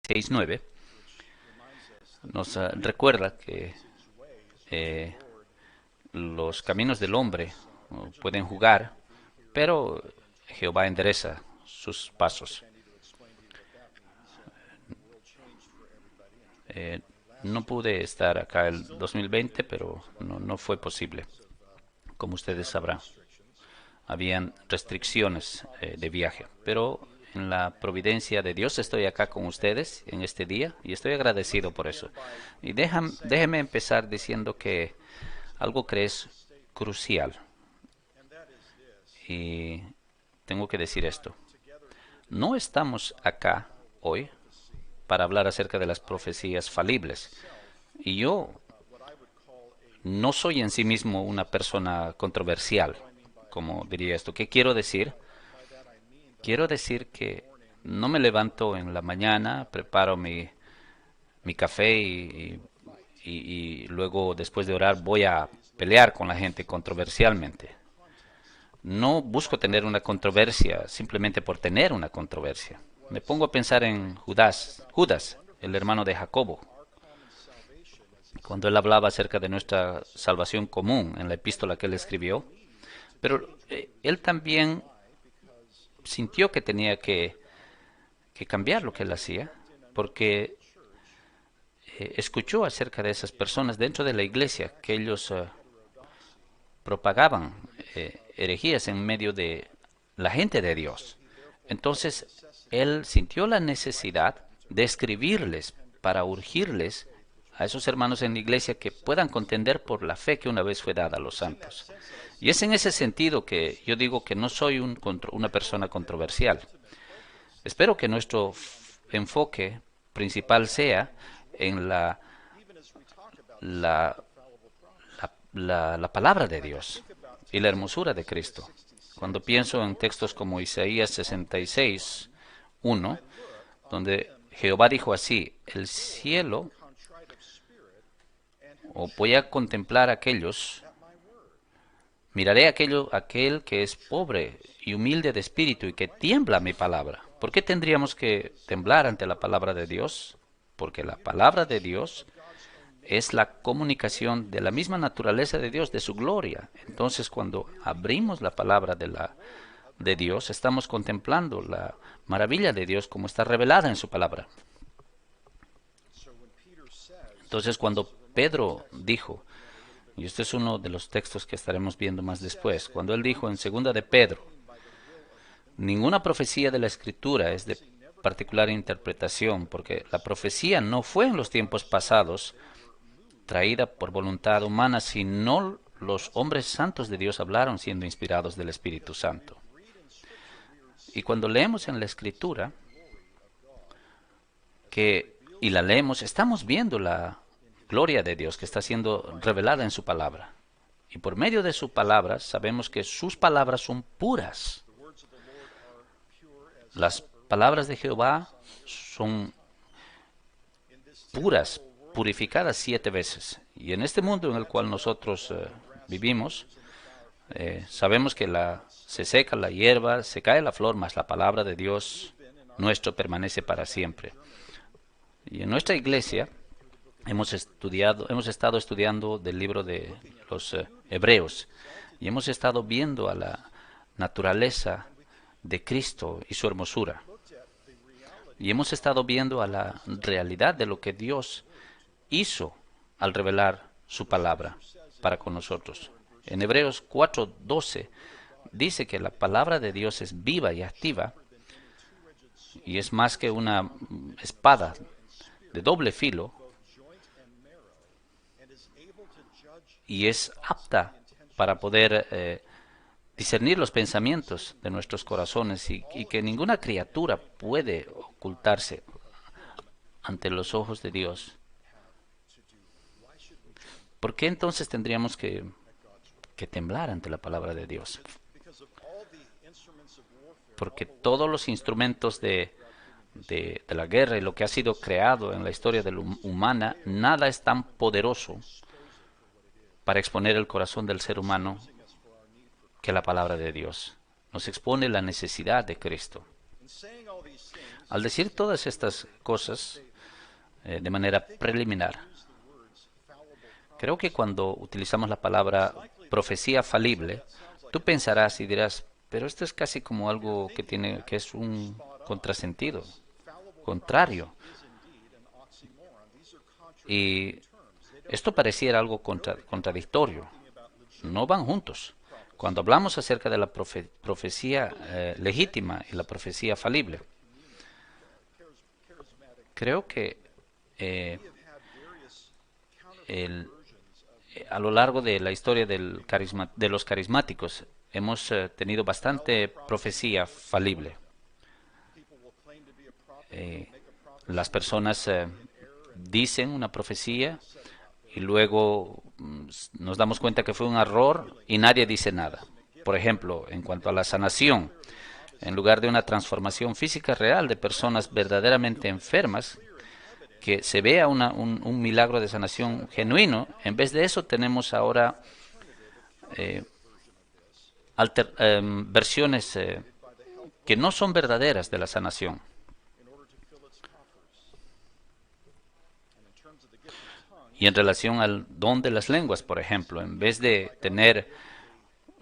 6:9 nos recuerda que eh, los caminos del hombre pueden jugar, pero Jehová endereza sus pasos. Eh, no pude estar acá el 2020, pero no fue posible, como ustedes sabrán. Habían restricciones de viaje, pero en la providencia de Dios estoy acá con ustedes en este día y estoy agradecido por eso. Y déjeme empezar diciendo que algo que es crucial, y tengo que decir esto. No estamos acá hoy para hablar acerca de las profecías falibles. Y yo no soy en sí mismo una persona controversial, como diría esto. ¿Qué quiero decir? Quiero decir que no me levanto en la mañana, preparo mi café y luego después de orar voy a pelear con la gente controversialmente. No busco tener una controversia simplemente por tener una controversia. Me pongo a pensar en Judas, el hermano de Jacobo, cuando él hablaba acerca de nuestra salvación común en la epístola que él escribió. Pero él también sintió que tenía que cambiar lo que él hacía, porque escuchó acerca de esas personas dentro de la iglesia, que ellos propagaban herejías en medio de la gente de Dios. Entonces, él sintió la necesidad de escribirles para urgirles a esos hermanos en la iglesia que puedan contender por la fe que una vez fue dada a los santos. Y es en ese sentido que yo digo que no soy una persona controversial. Espero que nuestro enfoque principal sea en la, la palabra de Dios y la hermosura de Cristo. Cuando pienso en textos como Isaías 66:1, donde Jehová dijo así: el cielo, o voy a contemplar aquellos, miraré aquel que es pobre y humilde de espíritu y que tiembla mi palabra. ¿Por qué tendríamos que temblar ante la palabra de Dios? Porque la palabra de Dios es la comunicación de la misma naturaleza de Dios, de su gloria. Entonces, cuando abrimos la palabra de Dios, estamos contemplando la maravilla de Dios como está revelada en su palabra. Entonces, cuando Pedro dijo, y este es uno de los textos que estaremos viendo más después, cuando él dijo en segunda de Pedro, ninguna profecía de la Escritura es de particular interpretación, porque la profecía no fue en los tiempos pasados traída por voluntad humana, sino los hombres santos de Dios hablaron siendo inspirados del Espíritu Santo. Y cuando leemos en la Escritura, y la leemos, estamos viendo la gloria de Dios que está siendo revelada en su palabra. Y por medio de su palabra sabemos que sus palabras son puras. Las palabras de Jehová son puras, purificadas 7 veces. Y en este mundo en el cual nosotros vivimos, sabemos que se seca la hierba, se cae la flor, mas la palabra de Dios nuestro permanece para siempre. Y en nuestra iglesia hemos estado estudiando del libro de los Hebreos y hemos estado viendo a la naturaleza de Cristo y su hermosura. Y hemos estado viendo a la realidad de lo que Dios hizo al revelar su palabra para con nosotros. En Hebreos 4:12 dice que la palabra de Dios es viva y activa y es más que una espada de doble filo y es apta para poder discernir los pensamientos de nuestros corazones y que ninguna criatura puede ocultarse ante los ojos de Dios. ¿Por qué entonces tendríamos que temblar ante la palabra de Dios? Porque todos los instrumentos de la guerra y lo que ha sido creado en la historia de la humana, nada es tan poderoso para exponer el corazón del ser humano que la palabra de Dios. Nos expone la necesidad de Cristo. Al decir todas estas cosas de manera preliminar, creo que cuando utilizamos la palabra profecía falible, tú pensarás y dirás, pero esto es casi como algo que es un contrasentido, contrario. Y esto pareciera algo contradictorio. No van juntos. Cuando hablamos acerca de la profecía legítima y la profecía falible, creo que eh, el, a lo largo de la historia de los carismáticos hemos tenido bastante profecía falible. Eh, las personas dicen una profecía y luego nos damos cuenta que fue un error y nadie dice nada. Por ejemplo, en cuanto a la sanación, en lugar de una transformación física real de personas verdaderamente enfermas, que se vea un milagro de sanación genuino, en vez de eso tenemos ahora eh, versiones que no son verdaderas de la sanación. Y en relación al don de las lenguas, por ejemplo, en vez de tener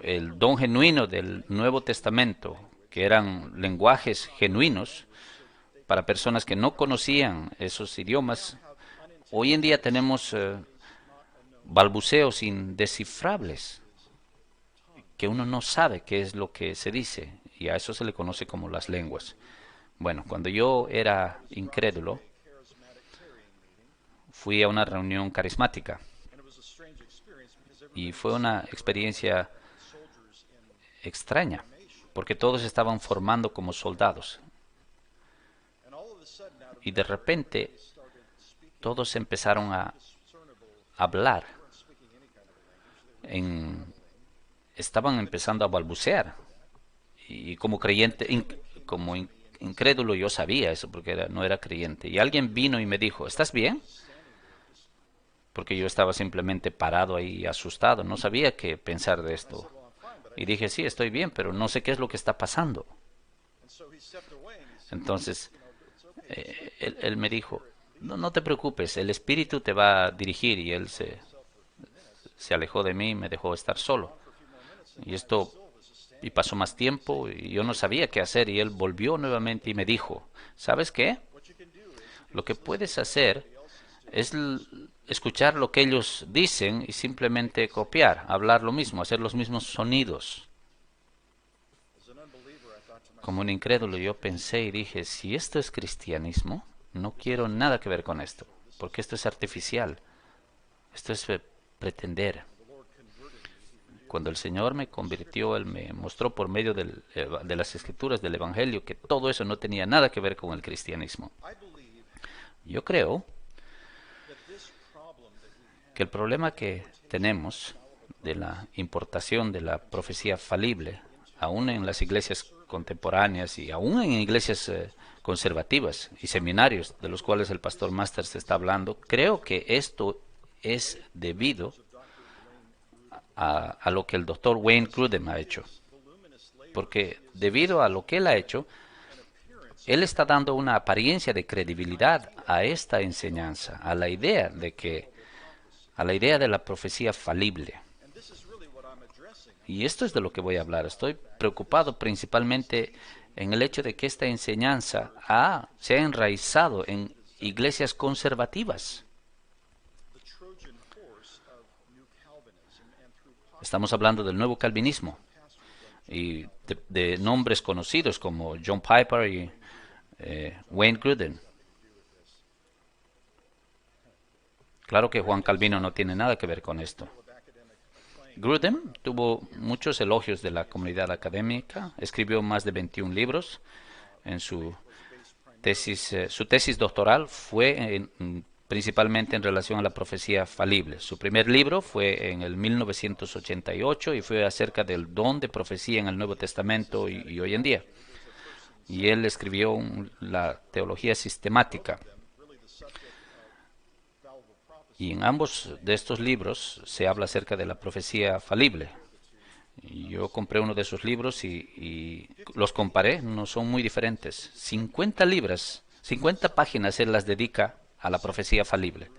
el don genuino del Nuevo Testamento, que eran lenguajes genuinos para personas que no conocían esos idiomas, hoy en día tenemos balbuceos indescifrables que uno no sabe qué es lo que se dice, y a eso se le conoce como las lenguas. Bueno, cuando yo era incrédulo, fui a una reunión carismática y fue una experiencia extraña, porque todos estaban formando como soldados. Y de repente todos empezaron a hablar, estaban empezando a balbucear. Y como creyente, incrédulo yo sabía eso porque no era creyente. Y alguien vino y me dijo, ¿estás bien? Porque yo estaba simplemente parado ahí asustado, no sabía qué pensar de esto. Y dije, sí, estoy bien, pero no sé qué es lo que está pasando. Entonces, él me dijo, no te preocupes, el Espíritu te va a dirigir. Y él se alejó de mí y me dejó estar solo. Y pasó más tiempo y yo no sabía qué hacer. Y él volvió nuevamente y me dijo, ¿sabes qué? Lo que puedes hacer es escuchar lo que ellos dicen y simplemente copiar, hablar lo mismo, hacer los mismos sonidos. Como un incrédulo yo pensé y dije, si esto es cristianismo, no quiero nada que ver con esto, porque esto es artificial, esto es pretender. Cuando el Señor me convirtió, Él me mostró por medio de las escrituras del Evangelio que todo eso no tenía nada que ver con el cristianismo. Yo creo que el problema que tenemos de la importación de la profecía falible, aún en las iglesias contemporáneas y aún en iglesias conservativas y seminarios de los cuales el pastor Masters está hablando, creo que esto es debido a lo que el doctor Wayne Grudem ha hecho. Porque debido a lo que él ha hecho, él está dando una apariencia de credibilidad a esta enseñanza, a la idea de la profecía falible. Y esto es de lo que voy a hablar. Estoy preocupado principalmente en el hecho de que esta enseñanza se ha enraizado en iglesias conservativas. Estamos hablando del nuevo calvinismo y de nombres conocidos como John Piper y Wayne Grudem. Claro que Juan Calvino no tiene nada que ver con esto. Grudem tuvo muchos elogios de la comunidad académica, escribió más de 21 libros. En su tesis doctoral fue principalmente en relación a la profecía falible. Su primer libro fue en el 1988 y fue acerca del don de profecía en el Nuevo Testamento y hoy en día. Y él escribió la teología sistemática. Y en ambos de estos libros se habla acerca de la profecía falible. Yo compré uno de sus libros y los comparé, no son muy diferentes. 50 libras, 50 páginas él las dedica a la profecía falible.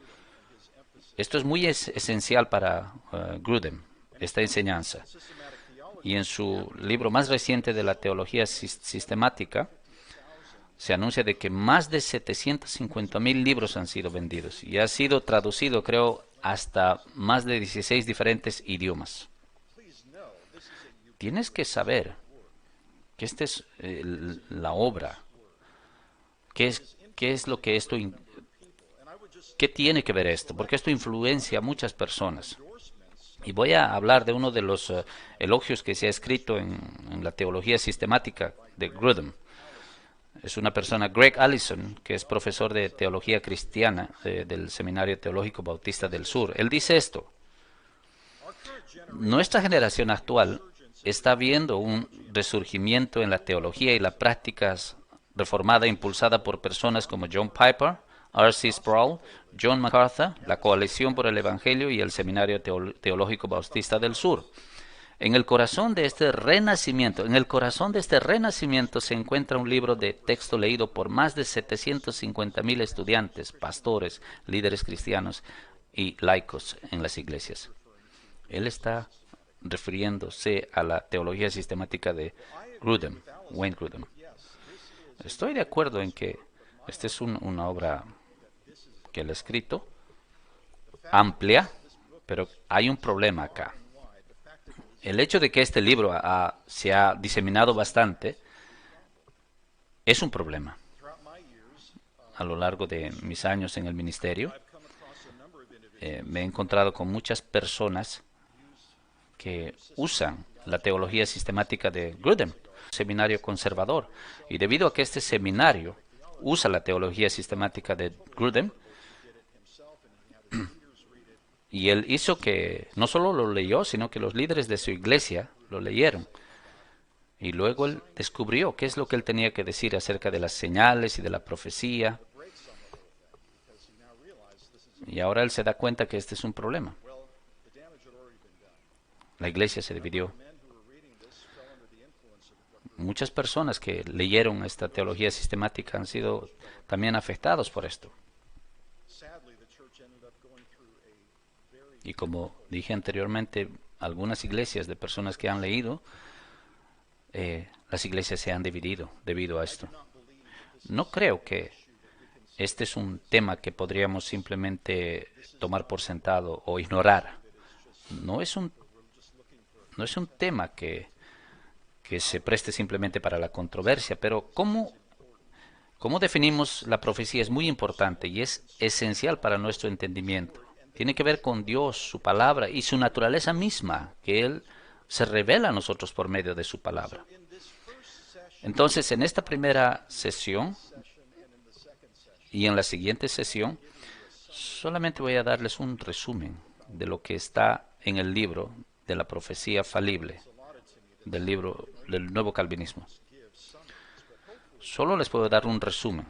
Esto es muy esencial para Grudem, esta enseñanza. Y en su libro más reciente de la teología sistemática, se anuncia de que más de 750.000 libros han sido vendidos y ha sido traducido, creo, hasta más de 16 diferentes idiomas. Tienes que saber que esta es la obra, qué es lo que esto, qué tiene que ver esto, porque esto influencia a muchas personas. Y voy a hablar de uno de los elogios que se ha escrito en la teología sistemática de Grudem. Es una persona, Greg Allison, que es profesor de teología cristiana del Seminario Teológico Bautista del Sur. Él dice esto: nuestra generación actual está viendo un resurgimiento en la teología y las prácticas reformada impulsada por personas como John Piper, R.C. Sproul, John MacArthur, la Coalición por el Evangelio y el Seminario Teológico Bautista del Sur. En el corazón de este renacimiento, se encuentra un libro de texto leído por más de 750.000 estudiantes, pastores, líderes cristianos y laicos en las iglesias. Él está refiriéndose a la teología sistemática de Grudem, Wayne Grudem. Estoy de acuerdo en que esta es una obra que él ha escrito, amplia, pero hay un problema acá. El hecho de que este libro se ha diseminado bastante es un problema. A lo largo de mis años en el ministerio, me he encontrado con muchas personas que usan la teología sistemática de Grudem, seminario conservador. Y debido a que este seminario usa la teología sistemática de Grudem, y él hizo que no solo lo leyó, sino que los líderes de su iglesia lo leyeron. Y luego él descubrió qué es lo que él tenía que decir acerca de las señales y de la profecía. Y ahora él se da cuenta que este es un problema. La iglesia se dividió. Muchas personas que leyeron esta teología sistemática han sido también afectados por esto. Y como dije anteriormente, algunas iglesias de personas que han leído, las iglesias se han dividido debido a esto. No creo que este es un tema que podríamos simplemente tomar por sentado o ignorar. No es un tema que se preste simplemente para la controversia, pero cómo definimos la profecía es muy importante y es esencial para nuestro entendimiento. Tiene que ver con Dios, su palabra y su naturaleza misma, que Él se revela a nosotros por medio de su palabra. Entonces, en esta primera sesión y en la siguiente sesión, solamente voy a darles un resumen de lo que está en el libro de la profecía falible, del libro del Nuevo Calvinismo. Solo les puedo dar un resumen,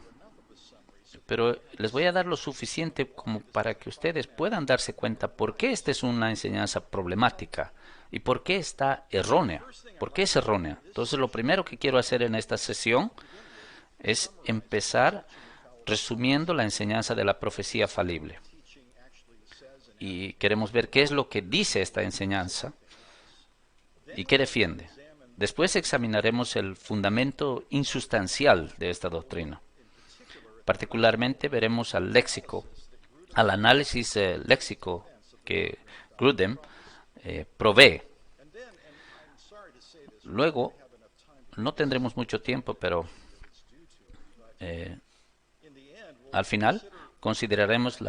pero les voy a dar lo suficiente como para que ustedes puedan darse cuenta por qué esta es una enseñanza problemática y por qué está errónea. ¿Por qué es errónea? Entonces, lo primero que quiero hacer en esta sesión es empezar resumiendo la enseñanza de la profecía falible. Y queremos ver qué es lo que dice esta enseñanza y qué defiende. Después examinaremos el fundamento insustancial de esta doctrina. Particularmente veremos al léxico, al análisis léxico que Grudem provee. Luego, no tendremos mucho tiempo, pero al final consideraremos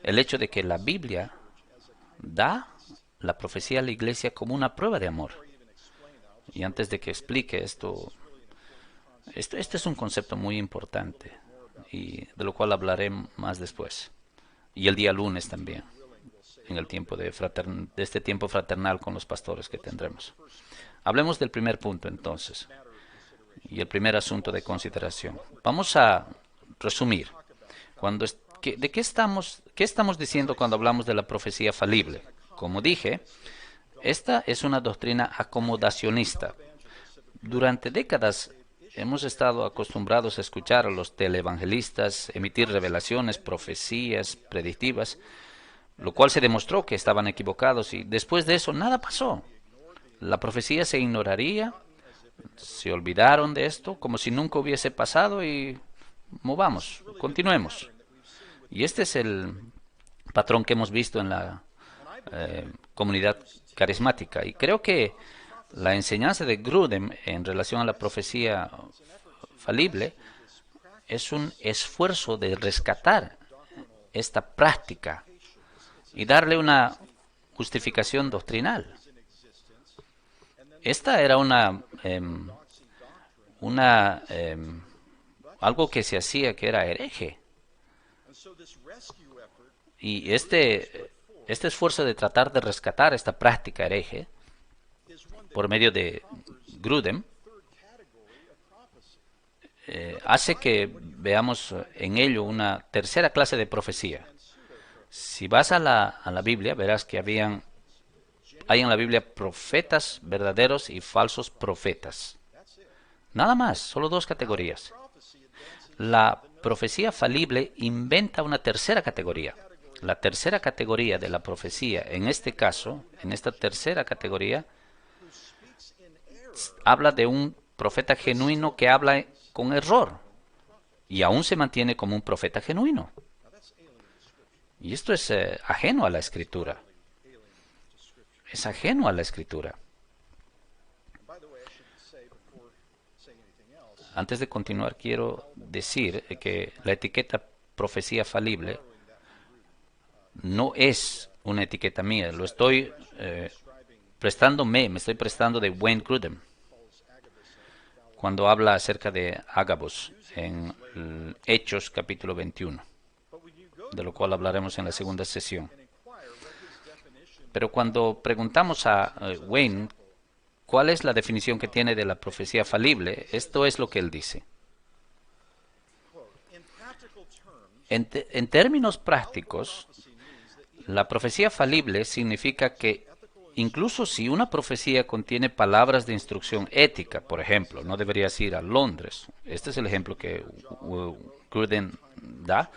el hecho de que la Biblia da la profecía a la iglesia como una prueba de amor. Y antes de que explique esto, este es un concepto muy importante y de lo cual hablaré más después. Y el día lunes también, en el tiempo de este tiempo fraternal con los pastores que tendremos. Hablemos del primer punto entonces y el primer asunto de consideración. Vamos a resumir. ¿De qué estamos diciendo cuando hablamos de la profecía falible? Como dije, Esta es una doctrina acomodacionista. Durante décadas hemos estado acostumbrados a escuchar a los televangelistas emitir revelaciones, profecías predictivas, lo cual se demostró que estaban equivocados y después de eso nada pasó. La profecía se ignoraría, se olvidaron de esto como si nunca hubiese pasado y movamos, continuemos. Y este es el patrón que hemos visto en la comunidad carismática. Y creo que la enseñanza de Grudem en relación a la profecía falible es un esfuerzo de rescatar esta práctica y darle una justificación doctrinal. Esta era algo que se hacía que era hereje. Y este esfuerzo de tratar de rescatar esta práctica hereje por medio de Grudem hace que veamos en ello una tercera clase de profecía. Si vas a la Biblia, verás que hay en la Biblia profetas verdaderos y falsos profetas. Nada más, solo dos categorías. La profecía falible inventa una tercera categoría. La tercera categoría de la profecía, en este caso, en esta tercera categoría, habla de un profeta genuino que habla con error y aún se mantiene como un profeta genuino. Y esto es ajeno a la Escritura. Es ajeno a la Escritura. Antes de continuar, quiero decir que la etiqueta profecía falible no es una etiqueta mía. Lo estoy me estoy prestando de Wayne Grudem cuando habla acerca de Agabus en Hechos capítulo 21, de lo cual hablaremos en la segunda sesión. Pero cuando preguntamos a Wayne cuál es la definición que tiene de la profecía falible, esto es lo que él dice. En términos prácticos, la profecía falible significa que incluso si una profecía contiene palabras de instrucción ética, por ejemplo, no deberías ir a Londres. Este es el ejemplo que Grudem da.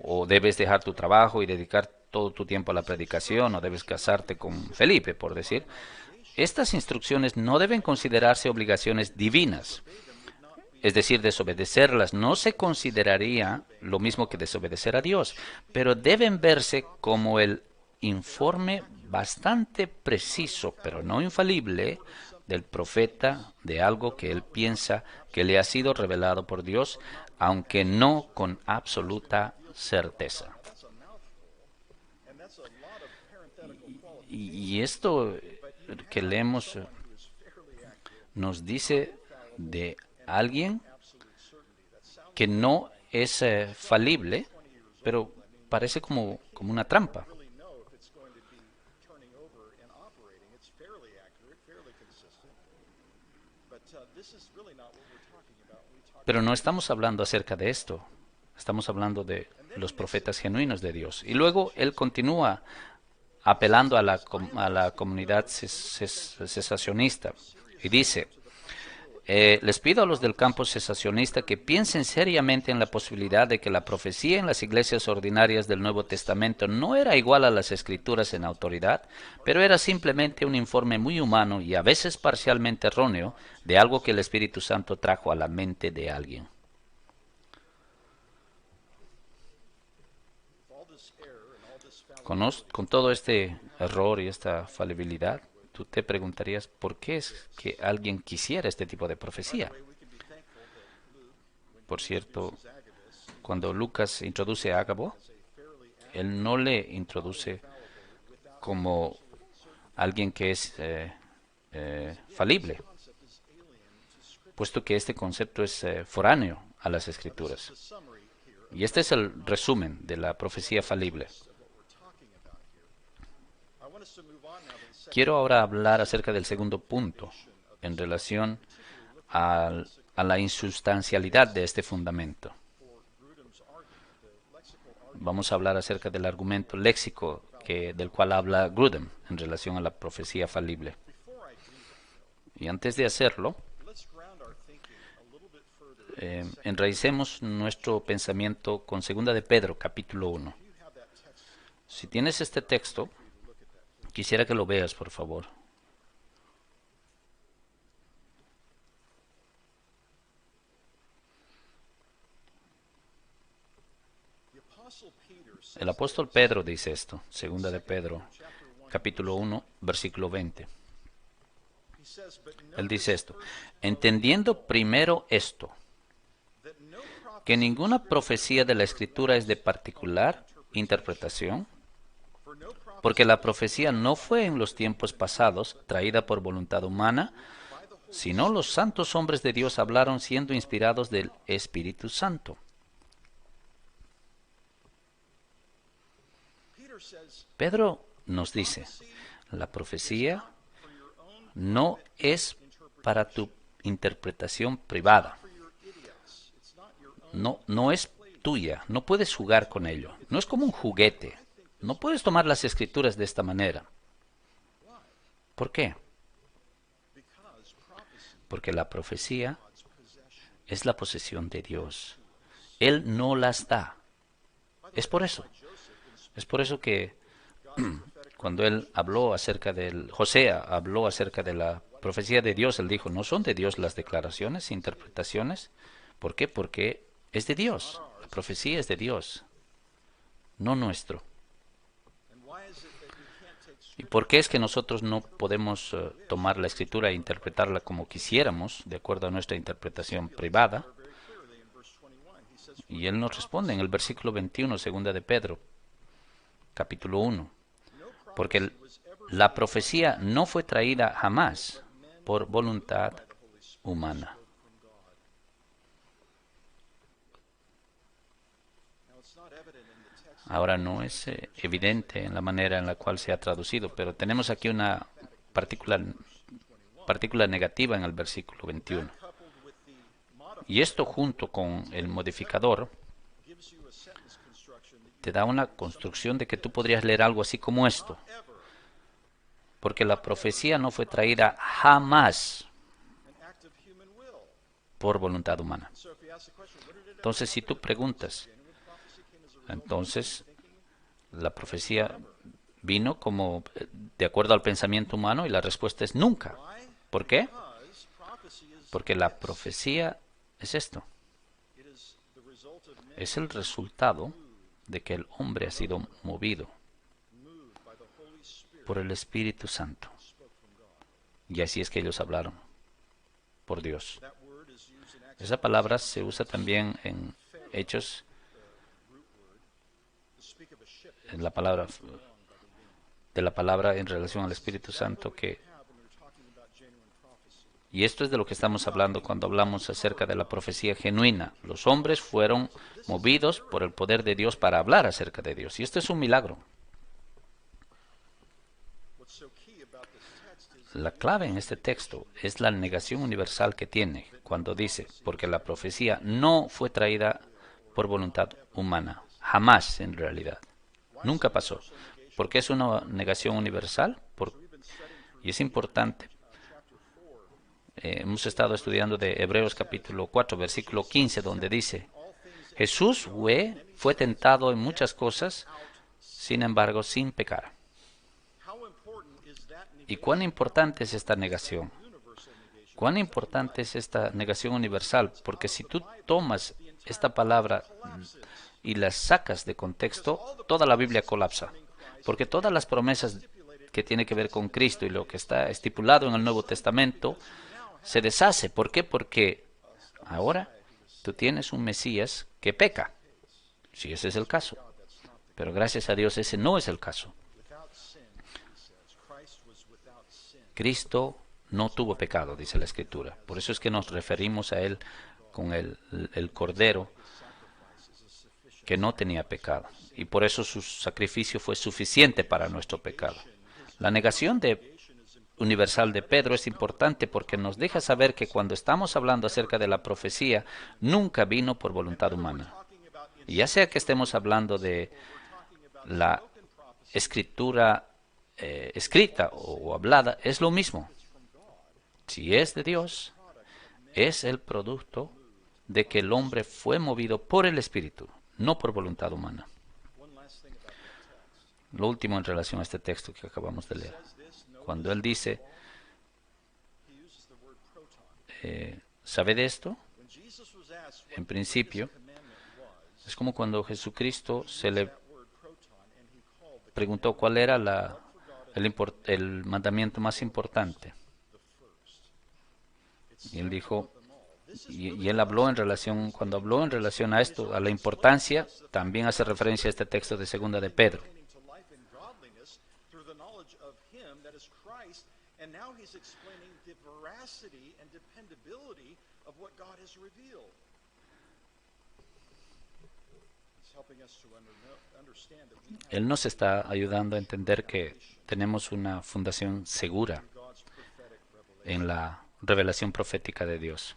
O debes dejar tu trabajo y dedicar todo tu tiempo a la predicación, o debes casarte con Felipe, por decir. Estas instrucciones no deben considerarse obligaciones divinas. Es decir, desobedecerlas no se consideraría lo mismo que desobedecer a Dios, pero deben verse como el informe bastante preciso, pero no infalible, del profeta de algo que él piensa que le ha sido revelado por Dios, aunque no con absoluta certeza. Y esto que leemos nos dice de alguien que no es falible, pero parece como una trampa. Pero no estamos hablando acerca de esto. Estamos hablando de los profetas genuinos de Dios. Y luego él continúa apelando a la comunidad cesacionista y dice: les pido a los del campo cesacionista que piensen seriamente en la posibilidad de que la profecía en las iglesias ordinarias del Nuevo Testamento no era igual a las Escrituras en autoridad, pero era simplemente un informe muy humano y a veces parcialmente erróneo de algo que el Espíritu Santo trajo a la mente de alguien. Con todo este error y esta falibilidad, tú te preguntarías por qué es que alguien quisiera este tipo de profecía. Por cierto, cuando Lucas introduce a Ágabo, él no le introduce como alguien que es falible, puesto que este concepto es foráneo a las Escrituras. Y este es el resumen de la profecía falible. Quiero ahora hablar acerca del segundo punto en relación a la insustancialidad de este fundamento. Vamos a hablar acerca del argumento léxico del cual habla Grudem en relación a la profecía falible. Y antes de hacerlo, enraicemos nuestro pensamiento con 2 de Pedro, capítulo 1. Si tienes este texto, quisiera que lo veas, por favor. El apóstol Pedro dice esto, 2 de Pedro, capítulo 1, versículo 20. Él dice esto: entendiendo primero esto, que ninguna profecía de la Escritura es de particular interpretación, porque la profecía no fue en los tiempos pasados traída por voluntad humana, sino los santos hombres de Dios hablaron siendo inspirados del Espíritu Santo. Pedro nos dice, la profecía no es para tu interpretación privada. No es tuya, no puedes jugar con ello. No es como un juguete. No puedes tomar las escrituras de esta manera. ¿Por qué? Porque la profecía es la posesión de Dios. Él no las da. Es por eso. Es por eso que cuando él habló acerca José habló acerca de la profecía de Dios, él dijo, ¿no son de Dios las declaraciones, interpretaciones? ¿Por qué? Porque es de Dios. La profecía es de Dios, no nuestro. ¿Y por qué es que nosotros no podemos tomar la escritura e interpretarla como quisiéramos, de acuerdo a nuestra interpretación privada? Y él nos responde en el versículo 21, 2 de Pedro, capítulo 1. Porque la profecía no fue traída jamás por voluntad humana. Ahora no es evidente en la manera en la cual se ha traducido, pero tenemos aquí una partícula negativa en el versículo 21. Y esto junto con el modificador te da una construcción de que tú podrías leer algo así como esto. Porque la profecía no fue traída jamás por voluntad humana. Entonces, si tú preguntas, entonces la profecía vino como de acuerdo al pensamiento humano, y la respuesta es nunca. ¿Por qué? Porque la profecía es esto. Es el resultado de que el hombre ha sido movido por el Espíritu Santo. Y así es que ellos hablaron por Dios. Esa palabra se usa también en Hechos, en la palabra en relación al Espíritu Santo, y esto es de lo que estamos hablando cuando hablamos acerca de la profecía genuina. Los hombres fueron movidos por el poder de Dios para hablar acerca de Dios. Y esto es un milagro. La clave en este texto es la negación universal que tiene cuando dice, porque la profecía no fue traída por voluntad humana. Jamás, en realidad. Nunca pasó. ¿Por qué es una negación universal? Y es importante. Hemos estado estudiando de Hebreos capítulo 4, versículo 15, donde dice, Jesús fue tentado en muchas cosas, sin embargo, sin pecar. ¿Y cuán importante es esta negación? ¿Cuán importante es esta negación universal? Porque si tú tomas esta palabra y la sacas de contexto, toda la Biblia colapsa. Porque todas las promesas que tienen que ver con Cristo y lo que está estipulado en el Nuevo Testamento se deshace. ¿Por qué? Porque ahora tú tienes un Mesías que peca, si ese es el caso. Pero gracias a Dios ese no es el caso. Cristo no tuvo pecado, dice la Escritura. Por eso es que nos referimos a Él con el Cordero que no tenía pecado. Y por eso su sacrificio fue suficiente para nuestro pecado. La negación universal de Pedro es importante porque nos deja saber que cuando estamos hablando acerca de la profecía, nunca vino por voluntad humana. Y ya sea que estemos hablando de la escritura escrita o hablada, es lo mismo. Si es de Dios, es el producto de que el hombre fue movido por el Espíritu, no por voluntad humana. Lo último en relación a este texto que acabamos de leer. Cuando él dice, ¿sabe de esto? En principio, es como cuando Jesucristo se le preguntó cuál era el mandamiento más importante. Y él dijo, y él habló en relación, cuando habló en relación a esto, a la importancia, también hace referencia a este texto de segunda de Pedro. Él nos está ayudando a entender que tenemos una fundación segura en la revelación profética de Dios.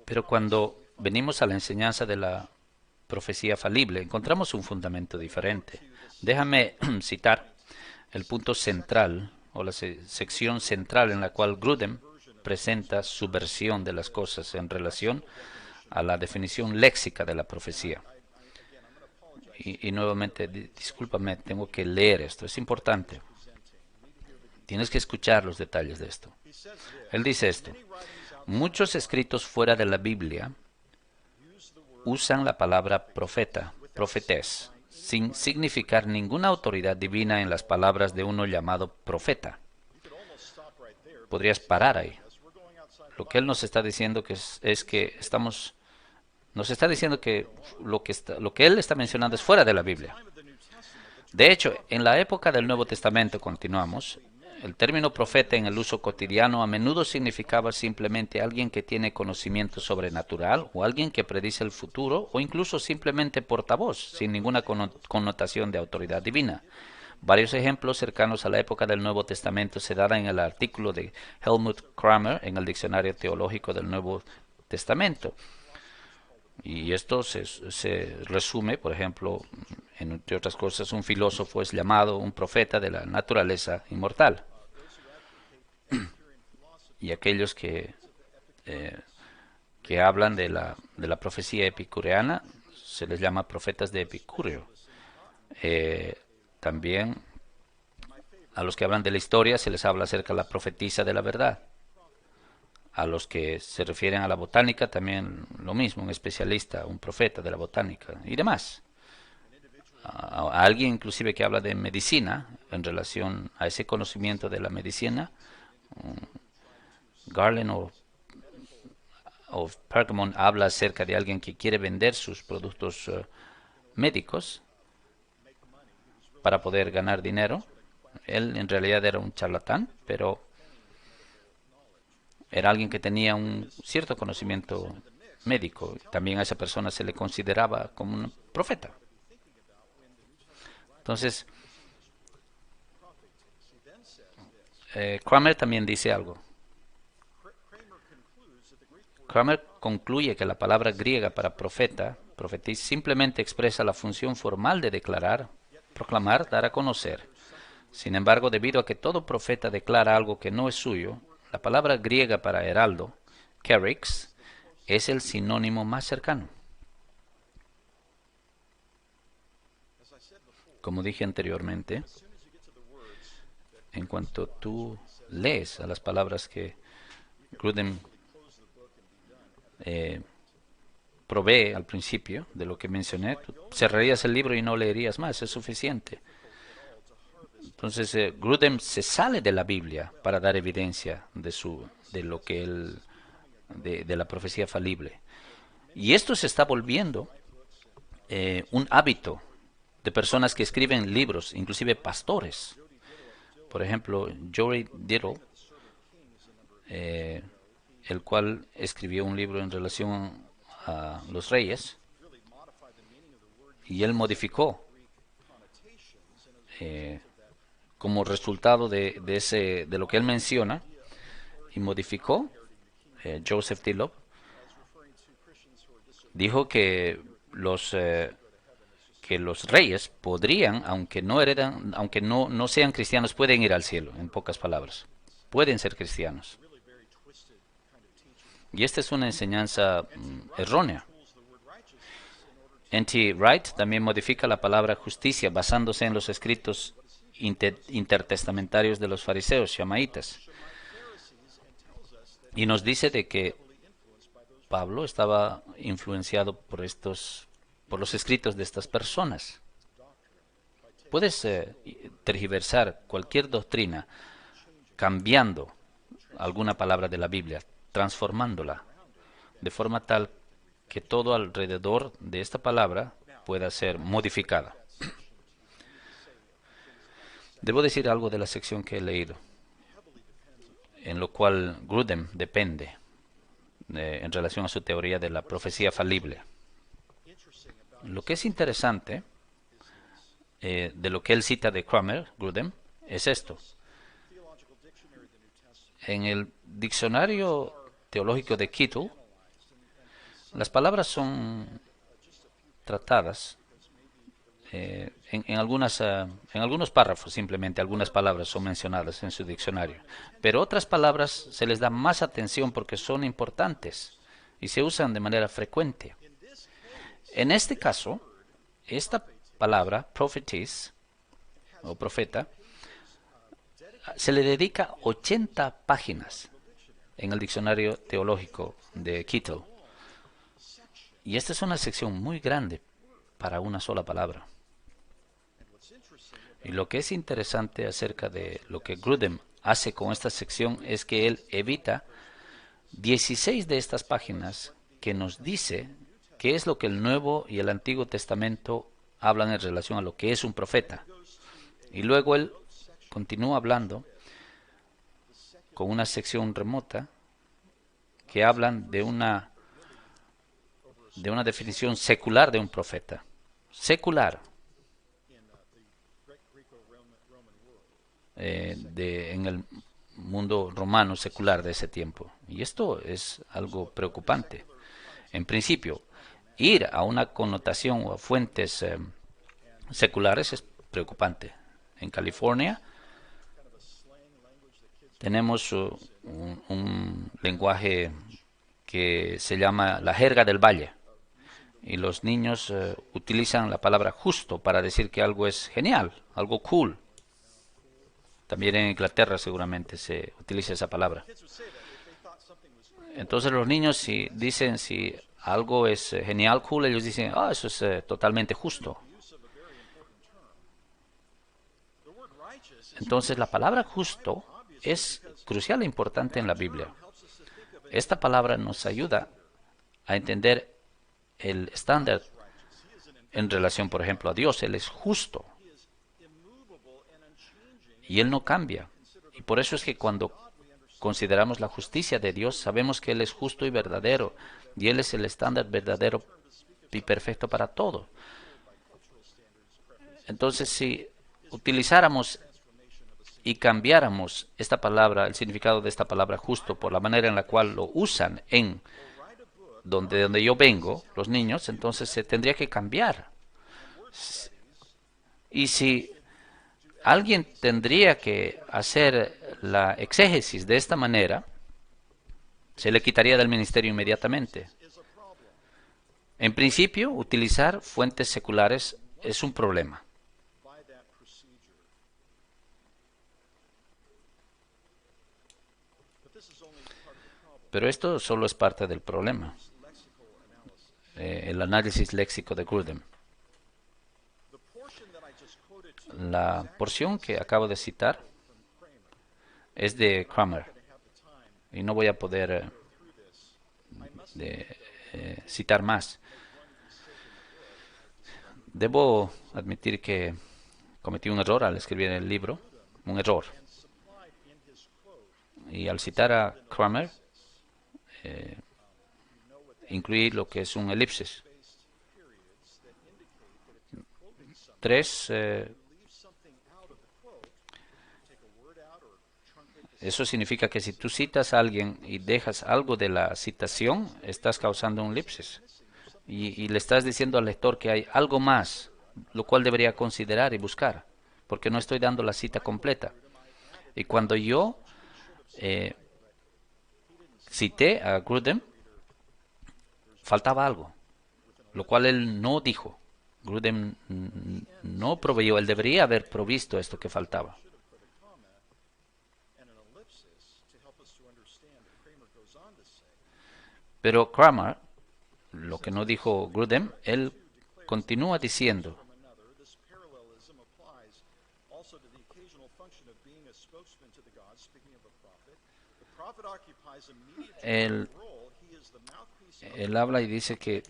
Pero cuando venimos a la enseñanza de la profecía falible, encontramos un fundamento diferente. Déjame citar el punto central o la sección central en la cual Grudem presenta su versión de las cosas en relación a la definición léxica de la profecía. Y nuevamente, discúlpame, tengo que leer esto, es importante. Tienes que escuchar los detalles de esto. Él dice esto: muchos escritos fuera de la Biblia usan la palabra profeta, profetés, sin significar ninguna autoridad divina en las palabras de uno llamado profeta. Podrías parar ahí. Lo que él nos está diciendo es que nos está diciendo que lo que él está mencionando es fuera de la Biblia. De hecho, en la época del Nuevo Testamento, continuamos, el término profeta en el uso cotidiano a menudo significaba simplemente alguien que tiene conocimiento sobrenatural o alguien que predice el futuro o incluso simplemente portavoz, sin ninguna connotación de autoridad divina. Varios ejemplos cercanos a la época del Nuevo Testamento se dan en el artículo de Helmut Kramer en el Diccionario Teológico del Nuevo Testamento. Y esto se resume, por ejemplo, entre otras cosas, un filósofo es llamado un profeta de la naturaleza inmortal. Y aquellos que hablan de la profecía epicureana se les llama profetas de Epicúreo. También a los que hablan de la historia se les habla acerca de la profetisa de la verdad. A los que se refieren a la botánica también lo mismo, un especialista, un profeta de la botánica y demás. A alguien inclusive que habla de medicina en relación a ese conocimiento de la medicina, Garland o Pergamon habla acerca de alguien que quiere vender sus productos médicos para poder ganar dinero. Él en realidad era un charlatán, pero era alguien que tenía un cierto conocimiento médico. También a esa persona se le consideraba como un profeta. Entonces, Kramer también dice algo. Kramer concluye que la palabra griega para profeta, profetis, simplemente expresa la función formal de declarar, proclamar, dar a conocer. Sin embargo, debido a que todo profeta declara algo que no es suyo, la palabra griega para heraldo, kerix, es el sinónimo más cercano. Como dije anteriormente, en cuanto tú lees a las palabras que Grudem provee al principio de lo que mencioné, tú cerrarías el libro y no leerías más, es suficiente. Entonces Grudem se sale de la Biblia para dar evidencia de lo que él, de la profecía falible. Y esto se está volviendo un hábito de personas que escriben libros, inclusive pastores. Por ejemplo, Joey Diddle, el cual escribió un libro en relación a los reyes, y él modificó como resultado de lo que él menciona, y modificó Joseph Dillop, Dijo que los reyes podrían, aunque no sean cristianos, pueden ir al cielo, en pocas palabras. Pueden ser cristianos. Y esta es una enseñanza errónea. N.T. Wright también modifica la palabra justicia basándose en los escritos intertestamentarios de los fariseos shamaitas. Y nos dice de que Pablo estaba influenciado por los escritos de estas personas. Puedes tergiversar cualquier doctrina cambiando alguna palabra de la Biblia, transformándola, de forma tal que todo alrededor de esta palabra pueda ser modificada. Debo decir algo de la sección que he leído, en lo cual Grudem depende en relación a su teoría de la profecía falible. Lo que es interesante de lo que él cita de Grudem, es esto. En el diccionario teológico de Kittel, las palabras son tratadas en algunos párrafos, simplemente algunas palabras son mencionadas en su diccionario, pero otras palabras se les da más atención porque son importantes y se usan de manera frecuente. En este caso, esta palabra, prophetess o profeta, se le dedica 80 páginas en el diccionario teológico de Kittel. Y esta es una sección muy grande para una sola palabra. Y lo que es interesante acerca de lo que Grudem hace con esta sección es que él evita 16 de estas páginas que nos dice qué es lo que el Nuevo y el Antiguo Testamento hablan en relación a lo que es un profeta. Y luego él continúa hablando con una sección remota que hablan de una definición secular de un profeta. Secular. En el mundo romano secular de ese tiempo. Y esto es algo preocupante. En principio, ir a una connotación o a fuentes seculares es preocupante. En California tenemos un lenguaje que se llama la jerga del valle. Y los niños utilizan la palabra justo para decir que algo es genial, algo cool. También en Inglaterra seguramente se utiliza esa palabra. Entonces los niños si dicen si algo es genial, cool, ellos dicen, eso es totalmente justo. Entonces la palabra justo es crucial e importante en la Biblia. Esta palabra nos ayuda a entender el estándar en relación, por ejemplo, a Dios. Él es justo. Y Él no cambia. Y por eso es que cuando consideramos la justicia de Dios, sabemos que Él es justo y verdadero. Y Él es el estándar verdadero y perfecto para todo. Entonces, si utilizáramos y cambiáramos esta palabra, el significado de esta palabra justo, por la manera en la cual lo usan en donde yo vengo, los niños, entonces se tendría que cambiar. Y si alguien tendría que hacer la exégesis de esta manera, se le quitaría del ministerio inmediatamente. En principio, utilizar fuentes seculares es un problema. Pero esto solo es parte del problema. El análisis léxico de Grudem. La porción que acabo de citar es de Kramer y no voy a poder citar más. Debo admitir que cometí un error al escribir el libro, un error. Y al citar a Kramer, incluí lo que es un elipsis. Eso significa que si tú citas a alguien y dejas algo de la citación, estás causando un elipsis. y le estás diciendo al lector que hay algo más, lo cual debería considerar y buscar, porque no estoy dando la cita completa. Y cuando yo eh, cité a Grudem, faltaba algo, lo cual él no dijo. Grudem no proveyó, él debería haber provisto esto que faltaba. Pero Kramer, lo que no dijo Grudem, él continúa diciendo, él, él habla y dice que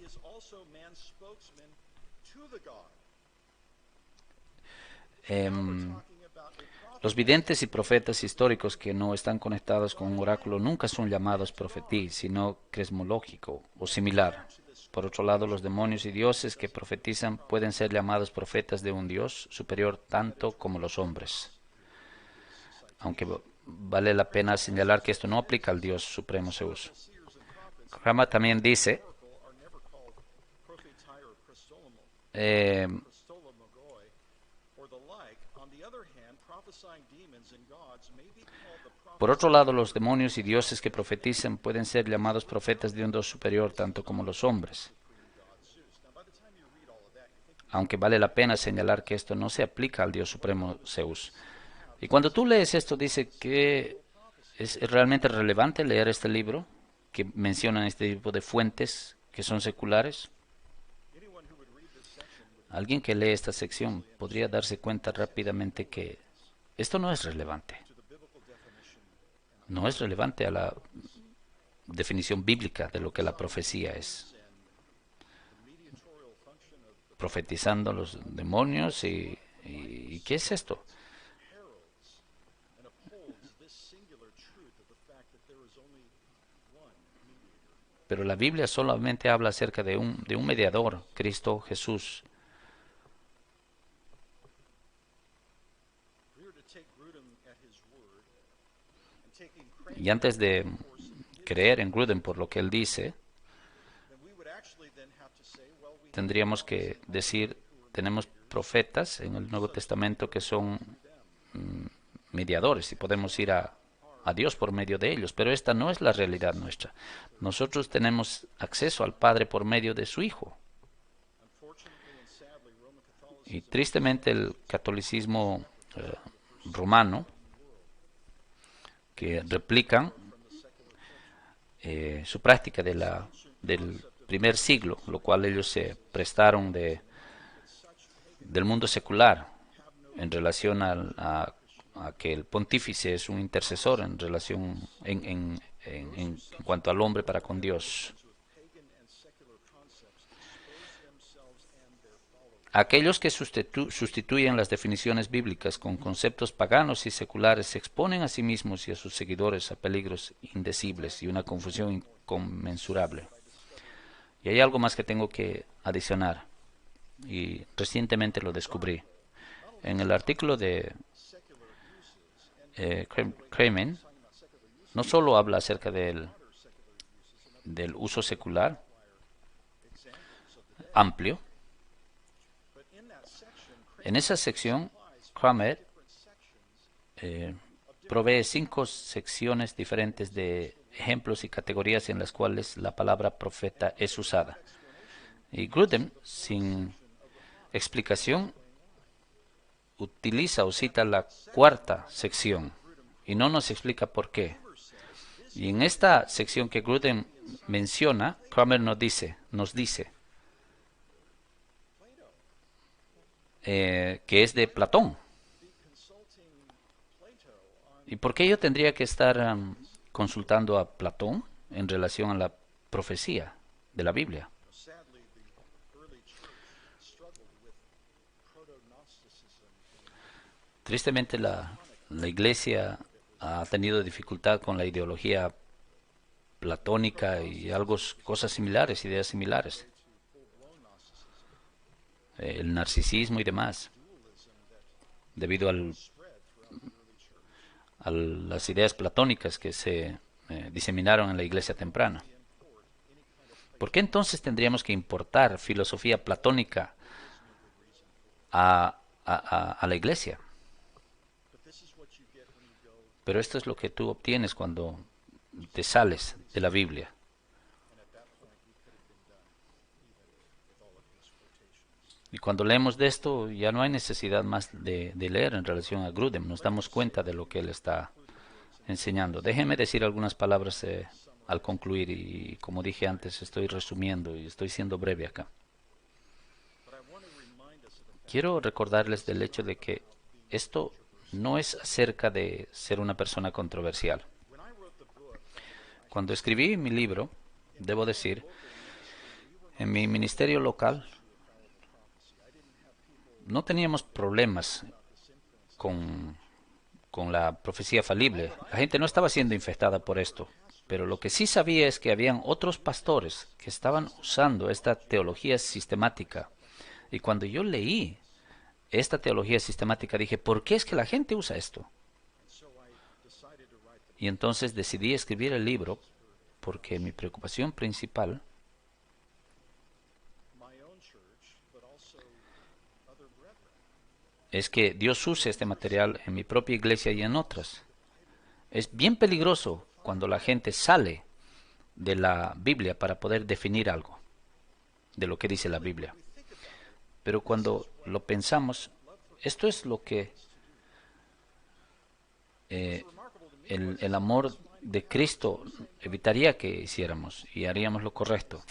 los videntes y profetas históricos que no están conectados con un oráculo nunca son llamados profetí, sino cresmológico o similar. Por otro lado, los demonios y dioses que profetizan pueden ser llamados profetas de un Dios superior tanto como los hombres. Aunque vale la pena señalar que esto no aplica al Dios supremo Zeus. Rama también dice, eh, por otro lado, los demonios y dioses que profetizan pueden ser llamados profetas de un Dios superior tanto como los hombres. Aunque vale la pena señalar que esto no se aplica al Dios supremo Zeus. Y cuando tú lees esto, dice que es realmente relevante leer este libro, que mencionan este tipo de fuentes que son seculares. Alguien que lee esta sección podría darse cuenta rápidamente que esto no es relevante. No es relevante a la definición bíblica de lo que la profecía es. Profetizando los demonios y ¿qué es esto? Pero la Biblia solamente habla acerca de un mediador, Cristo Jesús. Y antes de creer en Grudem por lo que él dice, tendríamos que decir, tenemos profetas en el Nuevo Testamento que son mediadores y podemos ir a Dios por medio de ellos, pero esta no es la realidad nuestra. Nosotros tenemos acceso al Padre por medio de su Hijo. Y tristemente el catolicismo romano, que replican su práctica del primer siglo, lo cual ellos se prestaron del mundo secular en relación a que el pontífice es un intercesor en relación en cuanto al hombre para con Dios. Aquellos que sustituyen las definiciones bíblicas con conceptos paganos y seculares se exponen a sí mismos y a sus seguidores a peligros indecibles y una confusión inconmensurable. Y hay algo más que tengo que adicionar, y recientemente lo descubrí. En el artículo de Kramen, no solo habla acerca del uso secular amplio. En esa sección, Kramer provee 5 secciones diferentes de ejemplos y categorías en las cuales la palabra profeta es usada. Y Grudem, sin explicación, utiliza o cita la 4ª sección y no nos explica por qué. Y en esta sección que Grudem menciona, Kramer nos dice que es de Platón. ¿Y por qué yo tendría que estar consultando a Platón en relación a la profecía de la Biblia? Tristemente la iglesia ha tenido dificultad con la ideología platónica y algo, cosas similares, ideas similares. El narcisismo y demás, debido a las ideas platónicas que se diseminaron en la iglesia temprana. ¿Por qué entonces tendríamos que importar filosofía platónica a la iglesia? Pero esto es lo que tú obtienes cuando te sales de la Biblia. Y cuando leemos de esto, ya no hay necesidad más de leer en relación a Grudem. Nos damos cuenta de lo que él está enseñando. Déjeme decir algunas palabras al concluir. Y como dije antes, estoy resumiendo y estoy siendo breve acá. Quiero recordarles del hecho de que esto no es acerca de ser una persona controversial. Cuando escribí mi libro, debo decir, en mi ministerio local no teníamos problemas con, con la profecía falible. La gente no estaba siendo infectada por esto. Pero lo que sí sabía es que habían otros pastores que estaban usando esta teología sistemática. Y cuando yo leí esta teología sistemática dije, ¿por qué es que la gente usa esto? Y entonces decidí escribir el libro porque mi preocupación principal es que Dios use este material en mi propia iglesia y en otras. Es bien peligroso cuando la gente sale de la Biblia para poder definir algo de lo que dice la Biblia. Pero cuando lo pensamos, esto es lo que el amor de Cristo evitaría que hiciéramos y haríamos lo correcto.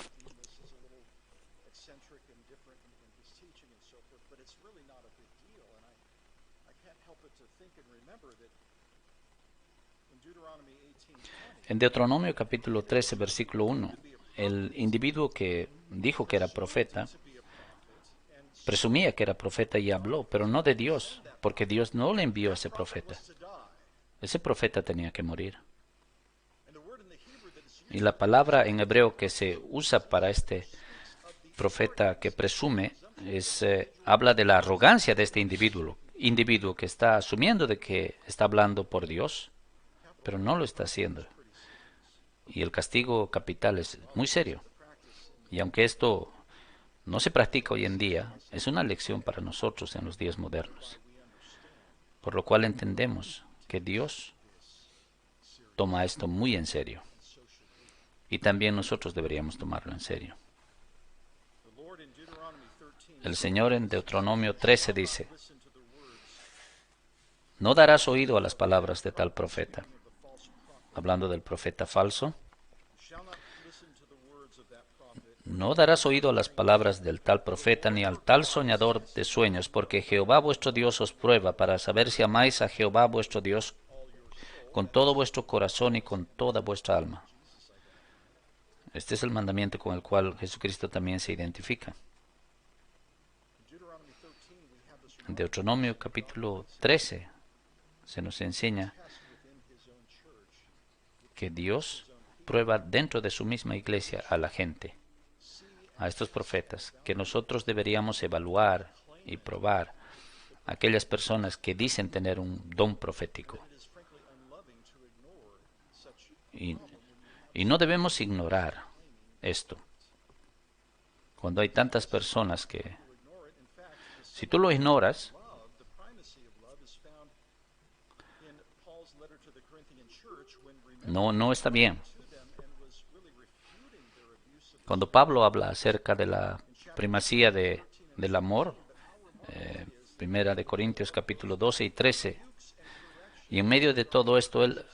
En Deuteronomio capítulo 13, versículo 1, el individuo que dijo que era profeta, presumía que era profeta y habló, pero no de Dios, porque Dios no le envió a ese profeta. Ese profeta tenía que morir. Y la palabra en hebreo que se usa para este profeta que presume habla de la arrogancia de este individuo que está asumiendo de que está hablando por Dios, pero no lo está haciendo. Y el castigo capital es muy serio. Y aunque esto no se practica hoy en día, es una lección para nosotros en los días modernos. Por lo cual entendemos que Dios toma esto muy en serio. Y también nosotros deberíamos tomarlo en serio. El Señor en Deuteronomio 13 dice, no darás oído a las palabras de tal profeta. Hablando del profeta falso, no darás oído a las palabras del tal profeta ni al tal soñador de sueños, porque Jehová vuestro Dios os prueba para saber si amáis a Jehová vuestro Dios con todo vuestro corazón y con toda vuestra alma. Este es el mandamiento con el cual Jesucristo también se identifica. En Deuteronomio capítulo 13 se nos enseña que Dios prueba dentro de su misma iglesia a la gente, a estos profetas, que nosotros deberíamos evaluar y probar a aquellas personas que dicen tener un don profético. Y no debemos ignorar esto. Cuando hay tantas personas que, si tú lo ignoras, no está bien. Cuando Pablo habla acerca de la primacía del amor, Primera de Corintios capítulo 12 y 13, y en medio de todo esto él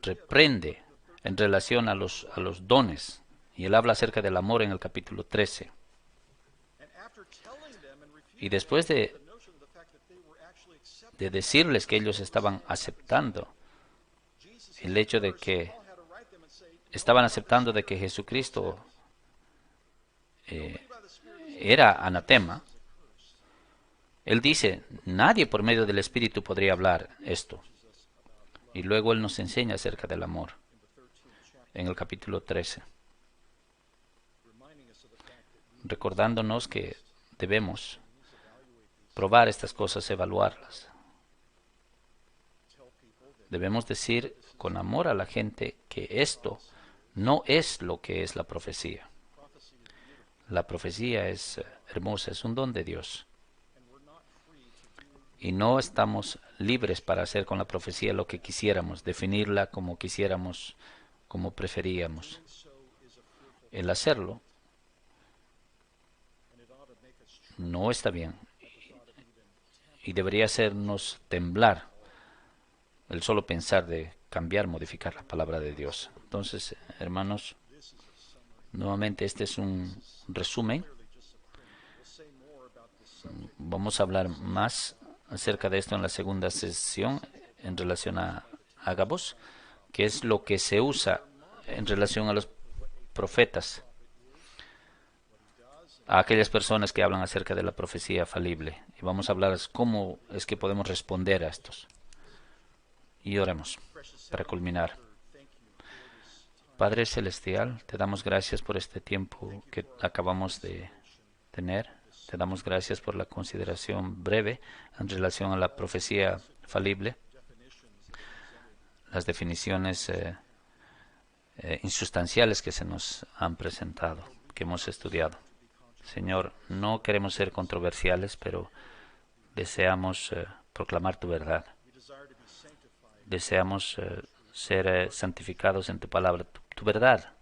reprende en relación a los dones, y él habla acerca del amor en el capítulo 13. Y después de decirles que ellos estaban aceptando el hecho de que estaban aceptando de que Jesucristo era anatema, él dice, nadie por medio del Espíritu podría hablar esto. Y luego él nos enseña acerca del amor en el capítulo 13, recordándonos que debemos probar estas cosas, evaluarlas. Debemos decir con amor a la gente que esto no es lo que es la profecía. La profecía es hermosa, es un don de Dios. Y no estamos libres para hacer con la profecía lo que quisiéramos, definirla como quisiéramos, como preferíamos. El hacerlo no está bien y debería hacernos temblar el solo pensar de cambiar, modificar la palabra de Dios. Entonces, hermanos, nuevamente este es un resumen. Vamos a hablar más acerca de esto en la segunda sesión en relación a Agabos, que es lo que se usa en relación a los profetas, a aquellas personas que hablan acerca de la profecía falible. Y vamos a hablar cómo es que podemos responder a estos. Y oremos para culminar. Padre Celestial, te damos gracias por este tiempo que acabamos de tener. Te damos gracias por la consideración breve en relación a la profecía falible, las definiciones insustanciales que se nos han presentado, que hemos estudiado. Señor, no queremos ser controversiales, pero deseamos proclamar tu verdad. Deseamos ser santificados en tu palabra, tu verdad.